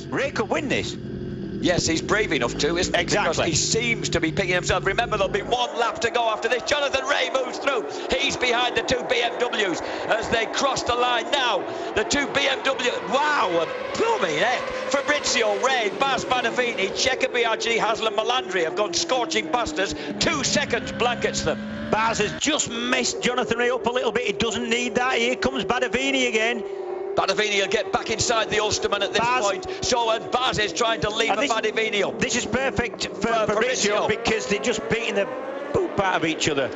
Ray could win this. Yes, he's brave enough to, isn't he? Exactly. Because he seems to be picking himself. Remember, there'll be one lap to go after this. Jonathan Rea moves through. He's behind the two BMWs as they cross the line. Now, the two BMW... Wow, blooming heck. Fabrizio, Rea, Baz Badavini, Checo Biaggi, Haslam, Melandri have gone scorching past us. 2 seconds blankets them. Baz has just messed Jonathan Rea up a little bit. He doesn't need that. Here comes Badavini again. Badavini will get back inside the Ulsterman at this point. So, and Baz is trying to leave Badavini up. This is perfect for Fabrizio because they're just beating the poop out of each other.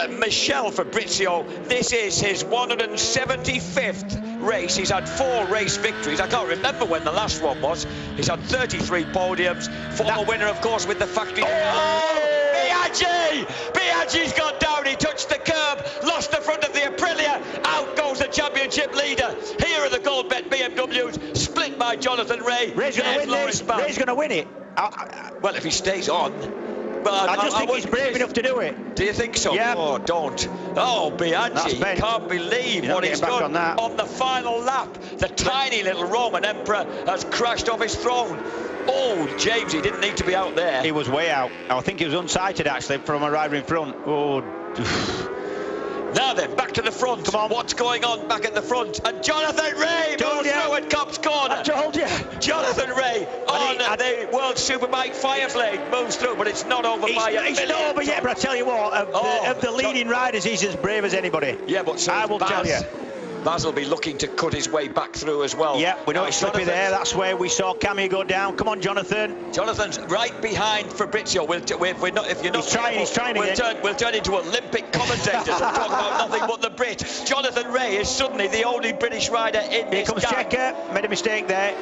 Michel Fabrizio, this is his 175th race. He's had 4 race victories. I can't remember when the last one was. He's had 33 podiums. Former winner, of course, with the factory. Oh! Biaggi! Biaggi's gone down. He touched the curb, lost the front of the Aprilia. Out goes the championship leader. Here are the gold bet BMWs, split by Jonathan Rea. Rea's going to win this. Rea's going to win it. Well, if he stays on. But I just think he's brave enough to do it. Do you think so? Yeah. Oh, don't. Oh, Biaggi, can't believe what he's done on the final lap. The tiny little Roman Emperor has crashed off his throne. Oh, James, he didn't need to be out there. He was way out. I think he was unsighted, actually, from a rider in front. Oh. Now then, back to the front. Come on. What's going on back at the front? And Jonathan Rea moves through at Cops Corner. I told you. Jonathan Rea on the World Superbike Fireflame moves through, but it's not over by a It's not over yet, but I tell you what, of the leading riders, he's as brave as anybody. Yeah, but so I will tell you. Baz will be looking to cut his way back through as well. Yeah, we know it's slippy there. That's where we saw Cammy go down. Come on, Jonathan. Jonathan's right behind Fabrizio. If you're not, he's trying again. We'll turn into Olympic commentators and talk about nothing but the Brit. Jonathan Rea is suddenly the only British rider in this gang. Here comes Checo. Made a mistake there.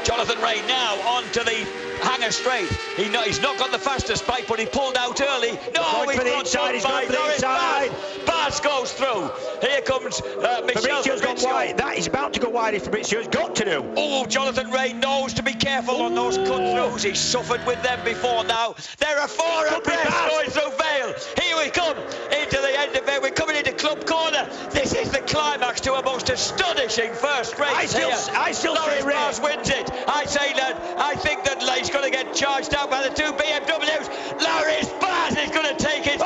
Jonathan Rea now onto the hanger straight. He's not got the fastest bike, but he pulled out early. No, he's going for the inside. Baz goes through. Here comes Michel Fabrizio's gone wide. He's about to go wide if Fabrizio's got to do. Oh, Jonathan Rea knows to be careful on those cut-throughs. He's suffered with them before now. There are 4 abreast going through Vale. Here we come into the end of it. We're coming into Club Corner. This is the climax to a most astonishing first race. I still say Rea wins it. I think that he's going to get charged out by the 2 BMWs. Loris Baz is going to take it.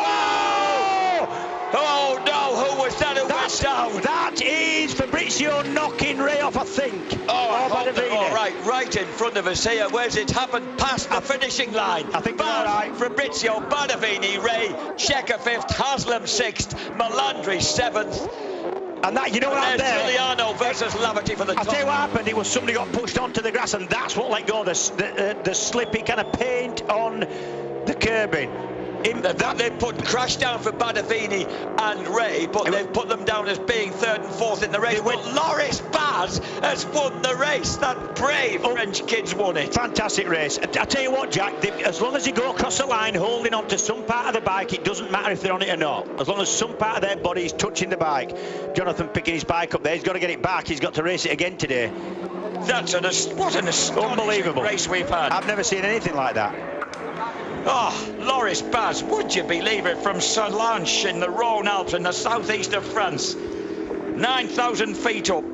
Oh no, who was that who went down? That is Fabrizio knocking Rea off, I think. Right in front of us here. Where's it happened? Past the finishing line. I think that's right. Fabrizio, Badavini, Rea, Checo 5th, Haslam 6th, Melandri 7th. And that, you know what happened there? Giuliano versus Laverty for the top. I'll tell you what happened. It was somebody got pushed onto the grass, and that's what let go. The slippy kind of paint on the curbing. They've put crash down for Badavini and Rea, but they've put them down as being 3rd and 4th in the race. But Loris Baz has won the race. That brave French kid's won it. Fantastic race. I tell you what, Jack, as long as they go across the line holding on to some part of the bike, it doesn't matter if they're on it or not. As long as some part of their body is touching the bike. Jonathan picking his bike up there, he's got to get it back. He's got to race it again today. What an astonishing race we've had. I've never seen anything like that. Oh, Loris Baz, would you believe it, from Salanches in the Rhone Alps in the southeast of France. 9,000 feet up,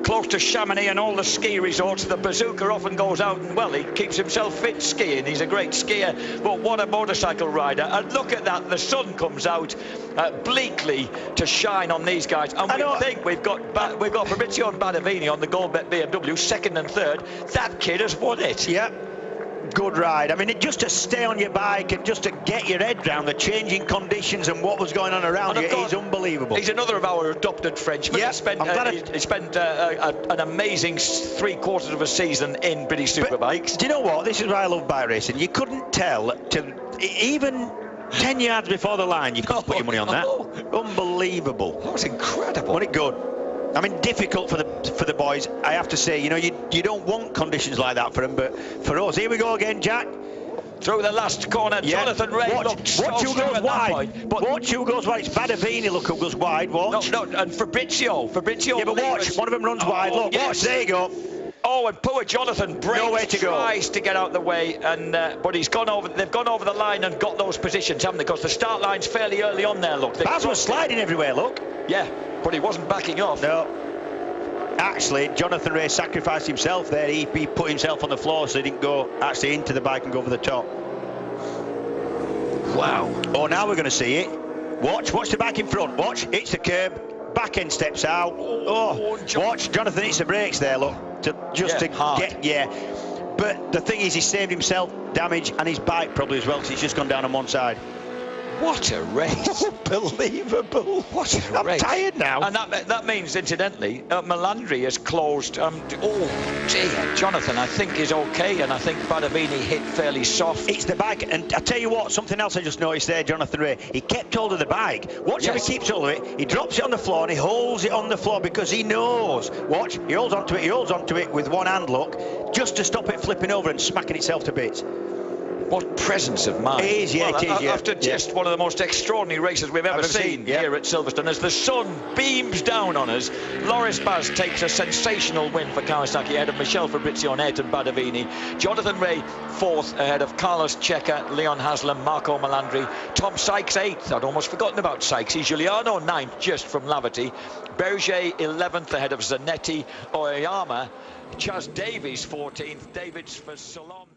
close to Chamonix and all the ski resorts. The bazooka often goes out and, well, he keeps himself fit skiing. He's a great skier, but what a motorcycle rider. And look at that, the sun comes out bleakly to shine on these guys. And we think we've got Fabrizio and Badavini on the gold bet BMW, 2nd and 3rd. That kid has won it. Yeah. Good ride. I mean, just to stay on your bike and just to get your head round the changing conditions and what was going on around you is unbelievable. He's another of our adopted Frenchmen. Yeah, he spent an amazing 3/4 of a season in British Superbikes. Do you know what? This is why I love bike racing. You couldn't tell even 10 yards before the line. You couldn't put your money on that. Unbelievable. That was incredible. Wasn't it good? I mean, difficult for the boys, I have to say. You know, you don't want conditions like that for them, but for us, here we go again, Jack. Through the last corner, yeah. Jonathan Rea looked watch who goes wide. Watch who goes wide. It's Badavini, look who goes wide. Watch. No, and Fabrizio. Yeah, but watch. One of them runs wide. Look, yes. Watch. There you go. Oh, and poor Jonathan Brakes tries to get out of the way, and but he's gone over. They've gone over the line and got those positions, haven't they? Because the start line's fairly early on there. Look, Baz was sliding everywhere. Look. Yeah, but he wasn't backing off. No. actually, Jonathan Rea sacrificed himself there. He put himself on the floor so he didn't go actually into the bike and go over the top. Wow. Oh, now we're going to see it. Watch the bike in front. Watch, hits the curb, back end steps out. Oh, watch, Jonathan hits the brakes there, look. But the thing is, he saved himself damage and his bike probably as well, because he's just gone down on one side. What a race. Unbelievable. What a I'm race. tired now. And that means, incidentally, Melandri has closed. Oh, dear. Jonathan, I think, is OK, and I think Badavini hit fairly soft. It's the bike, and I tell you what, something else I just noticed there, Jonathan Rea. He kept hold of the bike. Watch how he keeps hold of it. He drops it on the floor, and he holds it on the floor because he knows. Watch, he holds onto it with one hand, look, just to stop it flipping over and smacking itself to bits. What presence of mind. It is, yeah, well, it is, yeah. After just one of the most extraordinary races we've ever seen here at Silverstone, as the sun beams down on us, Loris Baz takes a sensational win for Kawasaki ahead of Michel Fabrizio and Ayrton Badavini. Jonathan Rea fourth ahead of Carlos Checa, Leon Haslam, Marco Melandri. Tom Sykes eighth. I'd almost forgotten about Sykes. Giuliano ninth just from Lavati. Berger 11th ahead of Zanetti. Oyama. Chas Davies 14th. Davids for Salom.